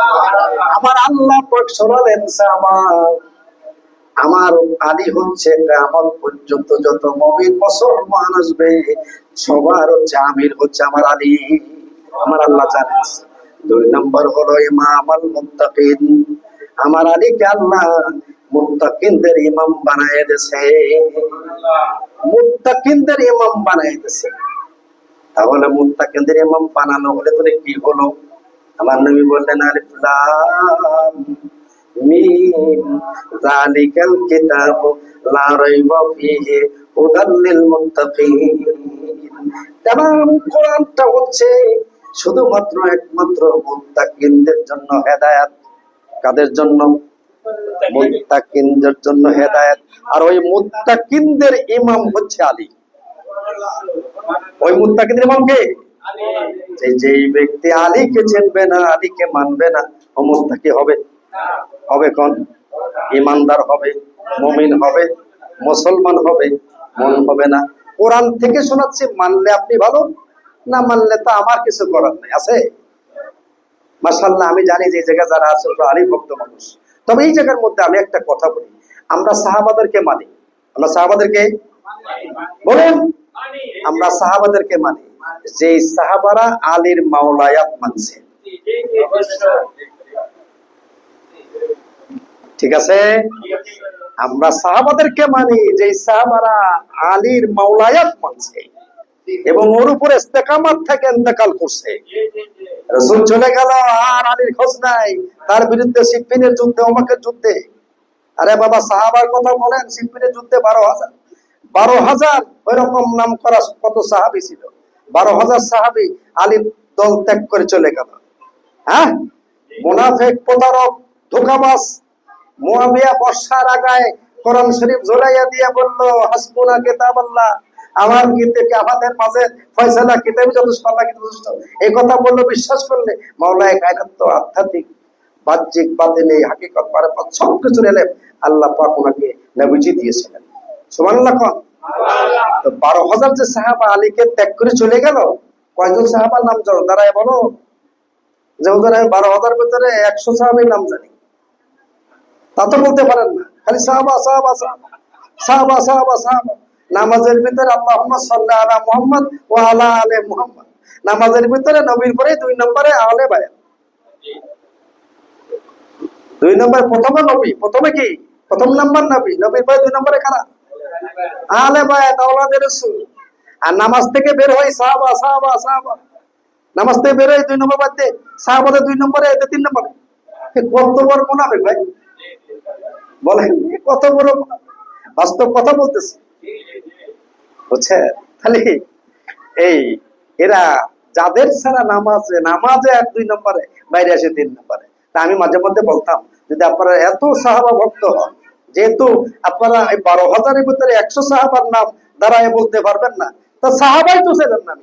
আমার আল্লাহ পাক শোনালেন আমার আলী হচ্ছে কিয়ামত পর্যন্ত যত মুমিন মুসলমান আসবে সবার হচ্ছে আমির হচ্ছে আমার আলী, আমার আল্লাহ জানেন। দুই নম্বর হলো ইমামাল মুত্তাকিন, আমার আলীকে আল্লাহ মুত্তাকিনদের ইমাম বানায় দিয়েছে, মুত্তাকিনদের ইমাম বানায় দিয়েছে। তাহলে মুত্তাকিনদের ইমাম বানানো হলে তো কি হলো? আমার নবী বললেন আলিফ লাম মিম যালিকাল কিতাব লা রাইবা ফীহি হুদাল লিল মুত্তাকিন। তামাম কোরআনটা হচ্ছে শুধুমাত্র একমাত্র মুত্তাকিনদের জন্য হেদায়েত। কাদের জন্য? মুত্তাকিনদের জন্য হেদায়েত। আর ওই মুত্তাকিনদের ইমাম হচ্ছে আলী। ওই মুত্তাকিনদের ইমাম কে? যেই ব্যক্তি আলীকে চিনবে না, আলীকে মানবে না, ও মুত্তাকি হবে? হবে কোন? ইমানদার হবে, মুমিন হবে, মুসলমান হবে, মন হবে না। কোরআন থেকে শোনাচ্ছি, মানলে আপনি ভালো, না মানলে তো আমার কিছু করার নেই। আছে মাশাআল্লাহ, আমি জানি যে জায়গায় যারা আছে আলী ভক্ত মানুষ। তবে এই জায়গার মধ্যে আমি একটা কথা বলি, আমরা সাহাবাদেরকে মানি। আমরা সাহাবাদেরকে বলেন, আমরা সাহাবাদেরকে মানি যে সাহাবারা আলীর মাওলায়াত মানছে। ঠিক আছে? আমরা সাহাবাদেরকে মানি যে সাহাবারা আলীর মাওলায়াত মানছে এবং ওর উপর ইস্তেকামত থেকে ইন্তেকাল করছে। রাসূল চলে গেল আর আলীর খোঁজ নাই, তার বিরুদ্ধে সিফফিনের যুদ্ধে, ওমরের যুদ্ধে। আরে বাবা, সাহাবার কথা বলেন, সিফফিনের যুদ্ধে 12,000 ওইরকম নাম করা কত সাহাবী ছিল। 12,000 সাহাবী আলীর দল ত্যাগ করে চলে গেল। হ্যাঁ, মুনাফিক, প্রতারক, ধোঁকাবাজ মুয়াবিয়া বর্ষার আগায় কোরআন শরীফ ঝোলাইয়া দিয়ে বলল হাসবুনা কিতাবাল্লাহ, আমার থেকে আমাদের মাঝে ফয়সালা কিতাবই যথেষ্ট, আল্লাহ কি যথেষ্ট। এই কথা বললো, বিশ্বাস করলে মাওলায়ে কায়নাত তো আধ্যাত্মিক, বাহ্যিক, বাতিনি, হাকিকত, মারিফত সবকিছু এলেম আল্লাহ পাক ওনাকে নবীজি দিয়েছিলেন। সুবহানাল্লাহ। তো 12,000 যে সাহাবা আলীকে ত্যাগ করে চলে গেল, কয়জন সাহাবার নাম জানো? দাঁড়ায় বলো। যে ওদের আমি 12,000 ভিতরে 100 সাহাবীর নাম জানি, তা তো বলতে পারেন না। খালি সাহাবা সাহাবা সাহাবা সাহাবা সাহাবা সাহাবা। নামাজের ভিতরে আল্লাহুম্মা সাল্লি আলা মুহাম্মদ ওয়া আলা আলি মুহাম্মদ। নামাজের ভিতরে নবীর পরে 2 নম্বরে আলে বায়াত। 2 নম্বরে প্রথমে নবী, প্রথমে কি? প্রথম নাম্বার নবী, নবীর পরে 2 নম্বরে কারা? আলে বায়াত, আওলাদে রাসূল। আর নামাজ থেকে বের হয় সাহাবা সাহাবা সাহাবা। নামাজ থেকে বের হয় 2 নম্বর বাদ দে, সাহাবাদের 2 নম্বরে, এতে 3 নম্বরে। কত বড় মুনাফিক ভাই, বলেন কত বড় বাস্তব কথা বলতেছে, বুঝছে? তাহলে এই এরা যাদের ছাড়া নামাজে 1 2 নম্বরে, বাইরে আসে 3 নম্বরে। তা আমি মাঝে মধ্যে বলতাম, যদি আপনারা এত সাহাবা ভক্ত হন, যেহেতু আপনারা এই 12,000-এর ভিতরে 100 সাহাবার নাম দাঁড়ায় বলতে পারবেন না, তা সাহাবাই তো ছিলেন না।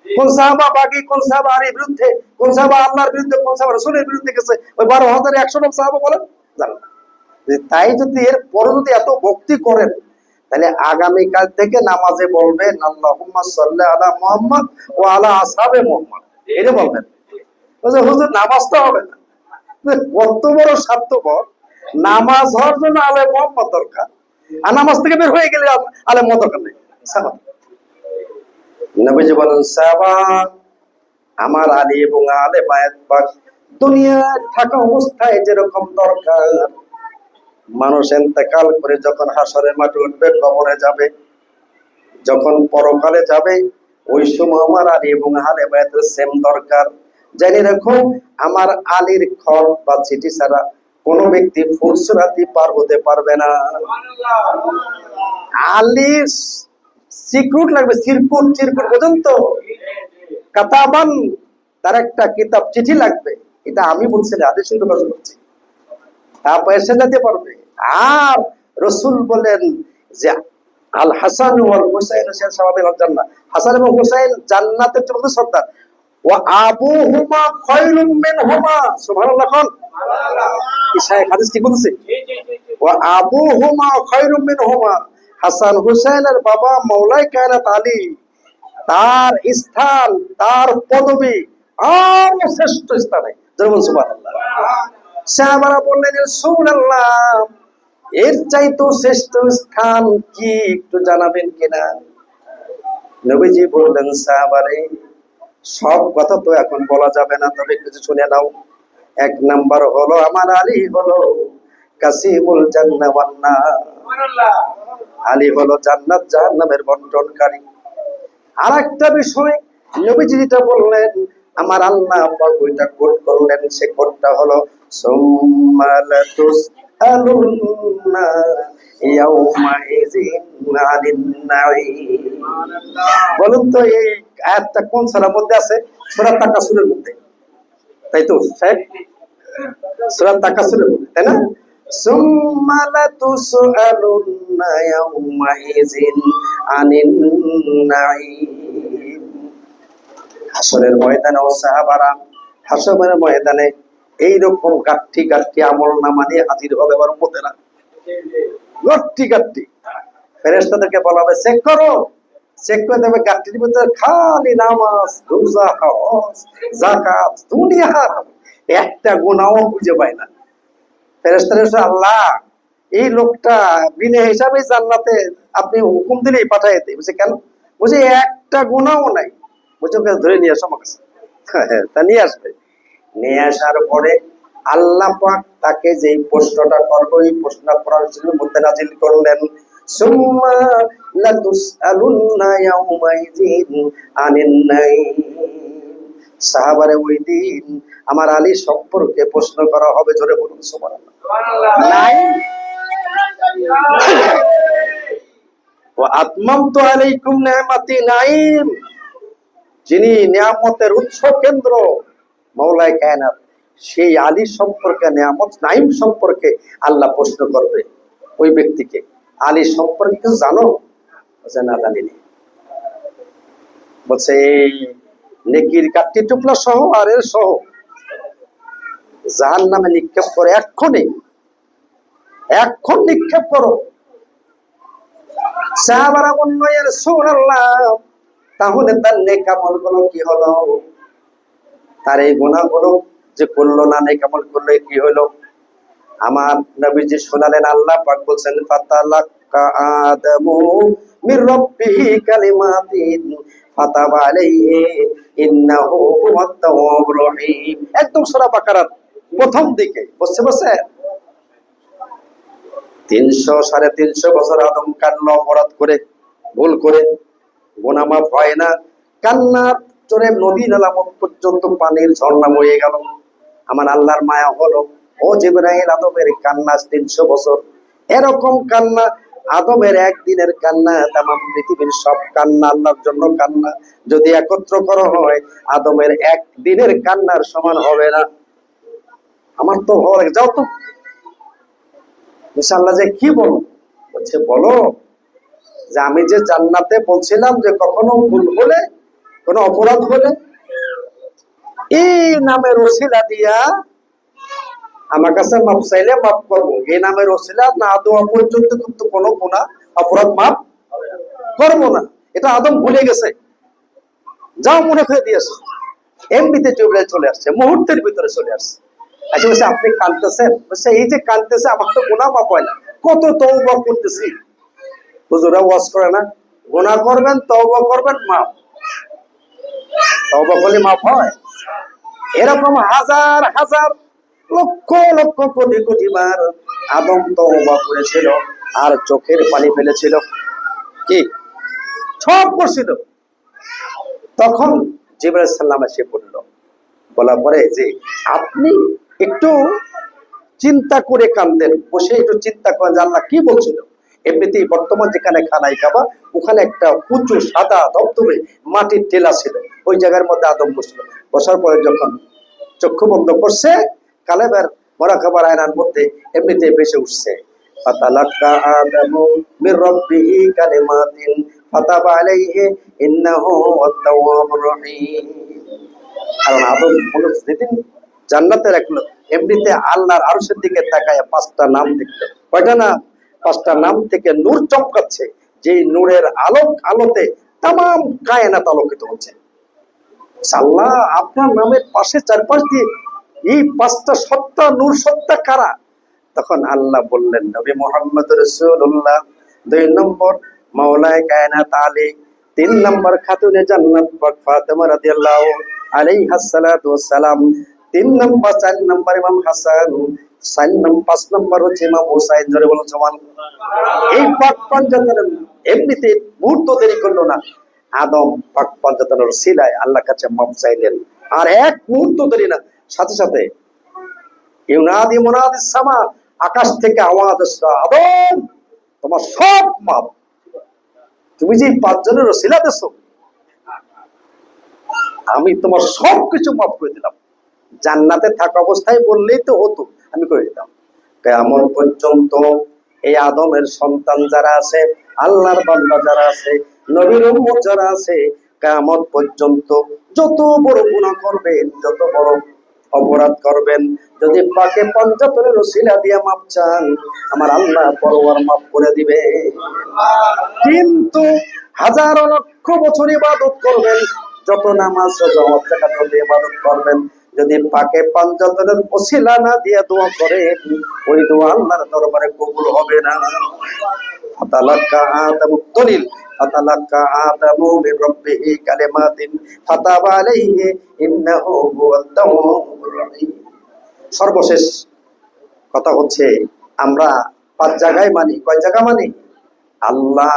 কোন সাহাবা বাগী, কোন সাহাবা আলীর বিরুদ্ধে, কোন সাহাবা আল্লাহর বিরুদ্ধে, কোন সাহাবা রাসূলের বিরুদ্ধে গেছে, ওই 12,100 জন সাহাবা বলেন জানেন না। তাই যদি এর পরে যদি এত ভক্তি করেন, তাহলে আগামীকাল থেকে নামাজে বলবেন আল্লাহুম্মা সাল্লি আলা মুহাম্মদ ওয়া আলা আসহাবে মুহাম্মদ, এটা বলবেন। হুজুর নামাজ তো হবে না, কত বড় স্বার্থপর। নামাজ হওয়ার জন্য আলে মোহাম্মদ দরকার, আর নামাজ থেকে বের হয়ে গেলে আলে মোহাম্মদ দরকার নেই। নবীজি বলেন, সাহাবা, আমার আলী এবং আলে বায়াত পাক দুনিয়ায় থাকা অবস্থায় যেরকম দরকার, মানুষ ইন্তেকাল করে যখন হাসরের মাঠে উঠবে, কবরে যাবে, যখন পরকালে যাবে, ওই সময় আমার আলী এবং আলে বায়াতের সেম দরকার। জেনে রাখো, আমার আলীর খত বা চিঠি ছাড়া কোন ব্যক্তি ফুলসুরাতি পার হতে পারবে না। আলীর সিক্রেট লাগবে, চিরকুট পর্যন্ত কাতাবান, তার একটা কিতাব চিঠি লাগবে। এটা আমি বলছি না, আদেশ শুনতে বলছি, তারপর এসে যেতে পারবে। আর রসুল বলেন যে আল হাসান ওয়াল হুসাইন শাবাবিল জান্নাহ, হাসান এবং হুসাইন জান্নাতের জন্য সর্দার। ওয়া আবুহুমা খায়রুম মিনহুমা, সুবহানাল্লাহ। কোন ইশায় হাদিস ঠিক বলছে? ওয়া আবুহুমা খায়রুম মিনহুমা, হাসান হুসাইনের বাবা মাওলাই কায়নাত আলী, তার স্থান, তার পদবী আর শ্রেষ্ঠ স্থানে। যেমন সুবহানাল্লাহ। সাহাবারা বললেন, রাসূলুল্লাহ, এর চাইতে শ্রেষ্ঠ স্থান কি একটু জানাবেন কিনা? নবীজি বললেন, সাহাবারে, সব কথা তো এখন বলা যাবে না, তবে কিছু শুনে নাও। এক নাম্বার হলো আমার আলী হলো কাসিমুল জান্নাহ ওয়ান নার, আলী হলো জান্নাত জাহান্নামের বন্টনকারী। আর একটা বিষয় নবীজি যেটা বললেন, আমার আল্লাহ পাক ওইটা কোট করলেন, সে কোটটা হলো সুম্মা লাতুসআলুন্না ইয়াউমাইযিন আনিন নাঈম। বলুন তো এই আয়াতটা কোন সূরার মধ্যে আছে? সূরা তাকাসুরের মধ্যে, তাই তো সাহেব? সূরা তাকাসুরের মধ্যে, তাই না? সুম্মা লাতুসআলুন্না ইয়াউমাইযিন আনিন নাঈম। হাসরের ময়দানে ও সাহাবারা, হাসরের ময়দানে এইরকম গাঠি গাঠি আমল নামা নিয়ে হাজির হবে আমার উম্মতেরা। গাঠি গাঠি ফেরেশতাদেরকে বলা হবে, চেক করো। চেক করে দেবে, গাঠটির ভিতরে খালি নামাজ, রোজা, হজ, যাকাত, দুনিয়ার একটা গুনাহও খুঁজে পায় না। ফেরেশতারা বলে, আল্লাহ, এই লোকটা বিনা হিসাবে জান্নাতে আপনি হুকুম দিলেই পাঠায় দেয়। বুঝছে কেন? বুঝে একটা গুনাহও নাই। বুঝে ধরে নিয়ে আসো আমার কাছে। তা নিয়ে আসবে। নিয়ে আসার পরে আল্লাহ পাক তাকে যেই প্রশ্নটা করবে, ওই প্রশ্ন করার জন্য মধ্যে নাজিল করলেন, সুম্মা লাতুসআলুন্না ইয়াউমাইযিন আনিন নাঈম। সাহাবারে, ওই দিন আমার আলী সম্পর্কে প্রশ্ন করা হবে। জোরে বলুন সুবহানাল্লাহ। নাঈম ওয়া আতমামতু আলাইকুম নি'মাতি, নাঈম, যিনি নিয়ামতের উৎস কেন্দ্র, মাওলায়ে কায়নাত, সেই আলী সম্পর্কে, নিয়ামত নাঈম সম্পর্কে আল্লাহ প্রশ্ন করবে ওই ব্যক্তিকে। আলী সম্পর্কে কিছু জানো? বলছে না, জানিনি। বলছে এই নেকির কাট্টি টুকরা সহ আর এর সহ জাহান্নামে নিক্ষেপ করে, এক্ষুনি এখন নিক্ষেপ করো। সাহাবারা বলল, ইয়া রাসূলুল্লাহ, তাহলে তার নেক আমল গুলো কি হলো? তার এই গুনাহগুলো যে করলো না, নেক আমল করলো, কি হলো? আমার নবীজি শোনালেন, আল্লাহ পাক বলছেন, ফাতালাক্কা আদামু মির রাব্বিহি কালিমাতিন ফাতাবা আলাইহি ইন্নাহু হুয়াত তাওয়াবুর রহিম। একদম সূরা বাকারার প্রথম দিকে বসে 300-350 বছর আদম কান্না অপরাধ করে, ভুল করে, গুনাহ মাফ হয় না। কান্নার চোরে নদী নালা পর্যন্ত পানির ঝর্ণা বয়ে গেল। আমার আল্লাহর মায়া হলো, ও জিবরাইল, আদমের কান্না 300 বছর। এরকম কান্না, আদমের একদিনের কান্না তামাম পৃথিবীর সব কান্না আল্লাহর জন্য কান্না যদি একত্র করা হয়, আদমের একদিনের কান্নার সমান হবে না। আমার তো ভালো লাগে, যাও তো। ইনশাআল্লাহ, যে কি বলো? বলছে, বলো যে আমি যে জান্নাতে বলছিলাম যে কখনো ভুল হলে, কোনো অপরাধ হলে, এই নামের ওসিলা দিয়া আমার কাছে মাপ চাইলে মাফ করবো। এই নামের ওসিলা না দেওয়া পর্যন্ত কিন্তু কোনো গুনাহ, অপরাধ মাফ করবো না। এটা আদম ভুলে গেছে, যাও মনে করে দিয়েছে। এমনিতে জিবরাইল চলে আসছে, মুহূর্তের ভিতরে চলে আসছে। আচ্ছা বলছে আপনি কাঁদতেছেন? বলছে এই যে কাঁদতেছে আমার তো গুনাহ মাফ হয় না, কত তওবা করতেছি। হুজুরা ওয়াজ করে না, গুনাহ করবেন তওবা করবেন মাফ, তওবা করলে মাফ হয়? এরকম হাজার হাজার লক্ষ লক্ষ কোটি কোটি বার আদম তওবা করেছিল আর চোখের পানি ফেলেছিল, কি সব করছিল। তখন জিবরাইল সাল্লাম এসে বলল, বলার পরে যে আপনি একটু চিন্তা করে কাঁদেন, বসে একটু চিন্তা করেন যে আল্লাহ কি বলছিল। এমনিতেই বর্তমান যেখানে খানাই কাবা, ওখানে একটা উঁচু সাদা ধবধবে মাটির টেলা ছিল, ওই জায়গার মধ্যে আদম বসছিল। বসার পরে যখন চক্ষু বন্ধ করছে, কালেবের মোরাকাবার আয়নার মধ্যে এমনিতে ভেসে উঠছে, ফাতালাক্কা আদামু মির রাব্বিহি কালিমাতিন ফাতাবা আলাইহি ইন্নাহু আত-তাওয়াবুর রহিম। কারণ আদম হলো যেদিন জান্নাতে রাখলো, এমনিতে আল্লাহর আরশের দিকে তাকায় পাঁচটা নাম দেখলো। কয়টা নাম? পাঁচটা নাম থেকে নূর চমকাচ্ছে, যে নূরের আলোতে তামাম কায়নাত আলোকিত হচ্ছে। আল্লাহ আপনার নামের পাশে চারপাশ দিয়ে এই পাঁচটা সত্তা, নূর সত্তা কারা? তখন আল্লাহ বললেন, নবী মুহাম্মদ রাসূলুল্লাহ, 2 নম্বর মাওলায়ে কায়নাত আলী, 3 নম্বর খাতুনে জান্নাত পাক ফাতেমা রাদিয়াল্লাহু আলাইহাস সালাতু ওয়াস সালাম, 3 নম্বর 4 নম্বর ইমাম হাসান, 5 নম্বর হচ্ছে ইমাম হুসাইন। জোরে বলুন সুবহানাল্লাহ। এই পাক পাঞ্জাতনের এমনিতে মুহূর্ত দেরি করলো না, আদম পাক পাঞ্জাতনের সিলায় আল্লাহর কাছে মাপ চাইলেন, আর এক মুহূর্ত দেরি না, সাথে সাথে ইউনাদি মুনাদিস সামা, আকাশ থেকে আওয়াজ আসছে, আদম তোমার সব মাপ, তুমি যে 5 জনের ওসিলা দিছো, আমি তোমার সবকিছু মাফ করে দিলাম। জান্নাতে থাকা অবস্থায় বললেই তো হতো, আমি করে দিতাম। কিয়ামত পর্যন্ত এই আদমের সন্তান যারা আছে, আল্লাহর বান্দা যারা আছে, নবীর উম্মত যারা আছে, কিয়ামত পর্যন্ত যত বড় গুনাহ করবেন, যত বড় অপরাধ করবেন, যদি পাকে পঞ্জাতনের ওসিলা দিয়ে মাপ চান, আমার আল্লাহ পরওয়ার মাফ করে দিবে। কিন্তু হাজারো লক্ষ বছর ইবাদত করবেন, যত নামাজ রোজা যাকাত দিয়ে ইবাদত করবেন, যদি পাকে পঞ্জাতনের ওসিলা না দিয়ে দোয়া করেন, ওই দোয়া আল্লাহর দরবারে কবুল হবে না। ফাতালাক্কা আদম দলিল, ফাতালাক্কা আদমু মির রাব্বিহি কালিমাতিন ফাতাবা আলাইহি ইন্নাহু হুয়াত তাওয়াবুর রহিম। সর্বশেষ কথা হচ্ছে, আমরা 5 জায়গায় মানি। কয় জায়গা মানি? আল্লাহ,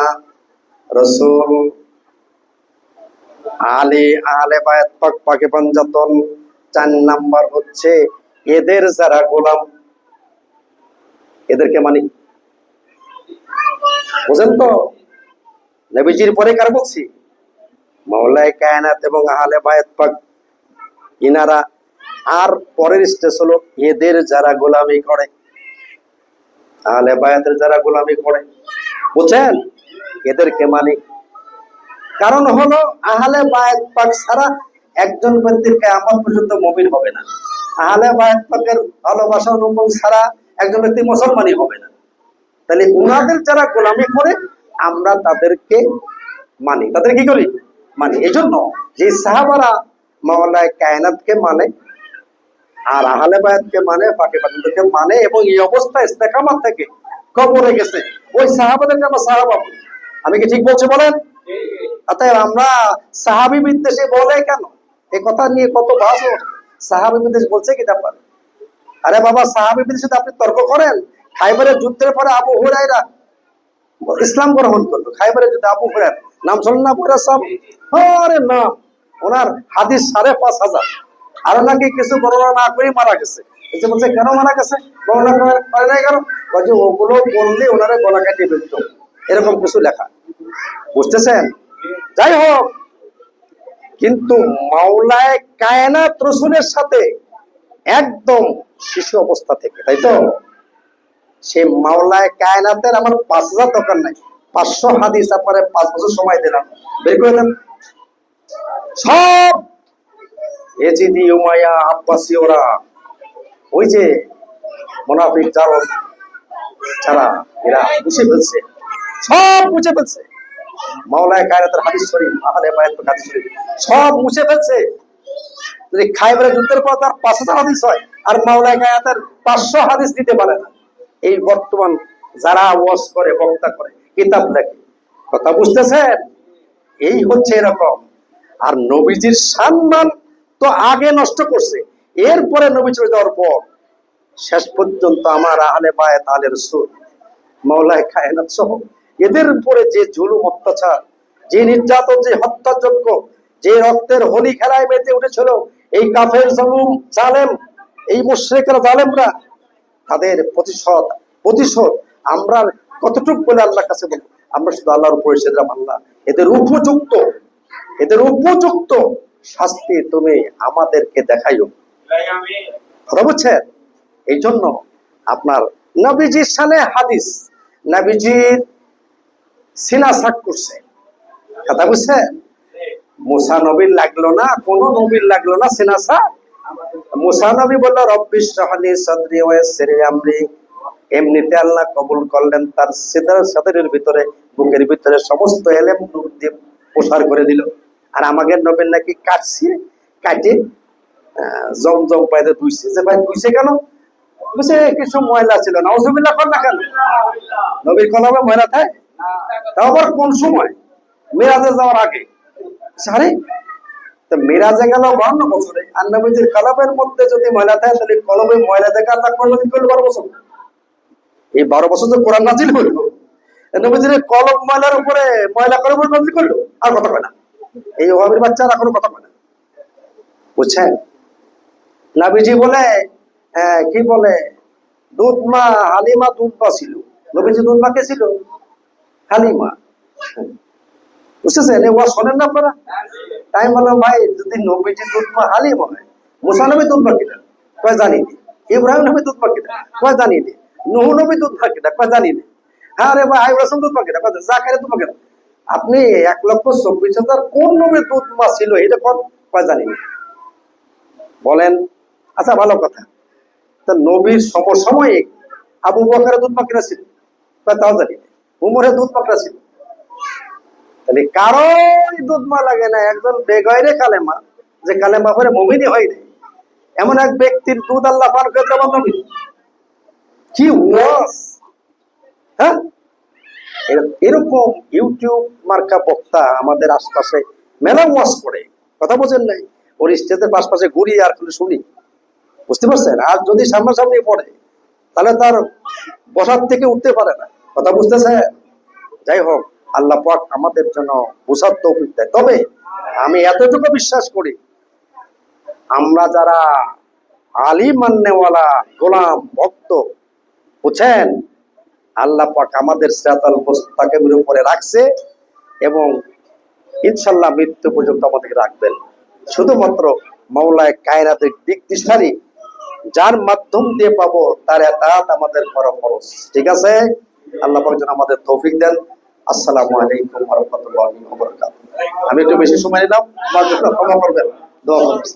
রাসূল, আলে বায়াত পাক, পাকে পঞ্জাতন। 4 নাম্বার হচ্ছে এদের যারা গোলাম, এদেরকে মানি। বুঝেন তো? নবীজির পরে কার বলছি? মাওলায়ে কায়নাত এবং আহলে বায়াত পাক, ইনারা। আর পরের স্টেজ হলো এদের যারা গোলামি করে, আহলে বায়াতের যারা গোলামি করে, বুঝছেন? এদেরকে মানি। কারণ হলো আহলে বায়াত পাক ছাড়া একজন ব্যক্তি কিয়ামত পর্যন্ত মুমিন হবে না। আহলে বায়াত পাকের ভালোবাসা অনুভব ছাড়া একজন ব্যক্তি মুসলমানই হবে না। তাহলে উনাদের যারা গোলামি করে, আমরা তাদেরকে মানি। তাদের কি করি? মানি। এই জন্য যে সাহাবারা মাওলায়ে কায়নাতকে মানে, আর আহলে বায়াতকে মানে, পাকে পঞ্জাতনকে মানে, এবং এই অবস্থায় ইস্তেকামত থেকে কবরে গেছে, ওই সাহাবাদেরকে আমরা সাহাবা বলি। আমি কি ঠিক বলছি বলেন? অতএব আমরা সাহাবী বিদ্বেষে বলে কেন? এই কথা নিয়ে কত বাস। সাহাবী বিদ্বেষ বলছে কি ব্যাপার? আরে বাবা, সাহাবী বিদ্বেষে আপনি তর্ক করেন। খাইবারের যুদ্ধের পরে আবু হুরায়রা ইসলাম গ্রহণ করলো। খাইবারের যুদ্ধে আবু হুরায়রা নাম শুনলেন না? হুরায়রা সাহাবী, আরে নাম, ওনার হাদিস 5,500। আর নাকি কিছু বর্ণনা না করে মারা গেছে। এসে বলছে কেন মারা গেছে? বর্ণনা করে নাই কেন? বলছে ওগুলো বললে ওনারা গলা কাটিয়ে ফেলতো, এরকম কিছু লেখা। বুঝতেছেন? যাই হোক, কিন্তু মাওলায়ে কায়নাত রাসূলের সাথে একদম শিশু অবস্থা থেকে, তাই তো? সে মাওলায়ে কায়নাতের আমার 5,000 দরকার নাই, 500 হাদিস আপনারে 5 বছর সময় দিলাম, বের করে দেন সব। এজিদি, উমাইয়া, আব্বাসী, ওরা ওই যে মুনাফিক জারজ ছাড়া এরা মুছে ফেলছে, সব মুছে ফেলছে। মাওলায়ে কায়নাতের হাদিস শরীফ, আহলে বায়াত হাদিস শরীফ সব মুছে ফেলছে। যদি খাইবারের যুদ্ধের পর তার 5,000 হাদিস হয়, আর মাওলানা কায়াতের 500 হাদিস দিতে পারে না। এই বর্তমান যারা ওয়াজ করে, বক্তা করে, কিতাব লেখে, কথা বুঝতেছেন? এই হচ্ছে এরকম। আর নবীজির সম্মান তো আগে নষ্ট করছে, এরপরে নবী চলে যাওয়ার পর শেষ পর্যন্ত আমার আহলে বায়াত আলে রাসূল মাওলানা কায়নাত সহ এদের উপরে যে জুলুম অত্যাচার, যে নির্যাতন, যে হত্যাযজ্ঞ, যে রক্তের হোলি খেলায় মেতে উঠেছিল এই কাফের জালেম, এই মুশরিকরা জালেমরা, তাদের প্রতিশোধ আমরা কতটুক বলে আল্লাহর কাছে বলবো? আমরা শুধু আল্লাহর উপরে সেজদা আল্লাহ এদের উপযুক্ত শাস্তি তুমি আমাদেরকে দেখাইও। কথা বুঝছেন? এই জন্য আপনার নবীজির শানে হাদিস, নবীজির সিনা সাক করছে, কথা বুঝছেন? মুসা নবীর লাগলো না, কোন নবীর লাগলো না সিনা সাক। মুসা নবী বলল রব্বিশ রাহলি সাদরি ওয়া ইয়াসসির আমরি, এমনিতে আল্লাহ কবুল করলেন তার সাদরের ভিতরে, বুকের ভিতরে সমস্ত ইলম নূর দিয়ে প্রসার করে দিল। আর আমাদের নবীর নাকি কাটে জমজম পাইতে ধুইছে। যে ভাই ধুইছে কেন? বুঝছে কিছু ময়লা ছিল। নাউজুবিল্লাহ কর না কেন? নবীর কলমে ময়লা থাকে? তাও আবার কোন সময়? মিরাজে যাওয়ার আগে। আরে তো মিরাজে গেল 52 বছরে, আর নবীজির কলমের মধ্যে যদি ময়লা থাকে তাহলে কলমে ময়লা দেখা তা করলো 12 বছর। এই 12 বছর তো কোরআন নাজিল হইল, নবীজির কলম ময়লার উপরে ময়লা করে নাজিল করলো, আর কথা কয় না। এই ওহাবির বাচ্চারা এখনো কথা কয় না, বুঝছেন? নবীজি বলে কি বলে, দুধ মা হালিমা দুধ মা ছিল। নবীজি দুধ মা কে ছিল? হালিমা। বুঝতেছেন? ওয়া শোনেন না আপনারা? তাই বললাম ভাই, যদি নবীজি দুধ মা হালিমা হয়, মুসা নবী দুধ মা কিনা? কয় জানি নি। ইব্রাহিম নবী দুধ মা কিনা? কয় জানি নি। নূহ নবী দুধ মা কিনা? কয় জানি নি। হ্যাঁ রে ভাই, আইব্রাহিম দুধ মা কিনা? কয় জাকারিয়া দুধ মা কিনা? আপনি 1,24,000 কোন নবীর দুধ মা ছিল এটা কোন? কয় জানি নি। বলেন, আচ্ছা ভালো কথা, তা নবীর সমসাময়িক আবু বকরের দুধ মা কিনা ছিল? কয় তাও জানি নি। উমরের দুধ মা কিনা ছিল? তাহলে কারোই দুধ মা লাগে না। একজন বেগয়রে কালেমা, যে কালেমা পড়ে মুমিনই হয় না, এমন এক ব্যক্তির দুধ আল্লাহ পান করে দেওয়া নবী। কি ওয়াজ! হ্যাঁ, এরকম ইউটিউব মার্কা বক্তা আমাদের আশপাশে মেলা ওয়াজ করে, কথা বোঝেন নাই? ওর স্টেজের পাশে ঘুরি আর শুনি, বুঝতে পারছেন? আর যদি সামনাসামনি পড়ে তাহলে তার বসার থেকে উঠতে পারে না, কথা বুঝতেছে? যাই হোক, আল্লাহ পাক আমাদের জন্য বোঝার তৌফিক দেয়। তবে আমি এতটুকু বিশ্বাস করি, আমরা যারা আলিম মান্নেওয়ালা গোলাম ভক্ত, বুঝছেন, আল্লাহ পাক আমাদের সিরাতাল মুস্তাকিমের উপরে রাখছে এবং ইনশাআল্লাহ মৃত্যু পর্যন্ত আমাদেরকে রাখবেন। শুধুমাত্র মাওলানা কায়নাতের দিক দিশারি যার মাধ্যম দিয়ে পাবো তার এতাত আমাদের করা ফরজ। ঠিক আছে? আল্লাহ পাক যেন আমাদের তৌফিক দেন। আসসালামু আলাইকুম ওয়া রাহমাতুল্লাহি ওয়া বারাকাতুহু। আমি একটু বেশি সময় নিলাম, আমার জন্য ক্ষমা করবেন, দোয়া করবেন।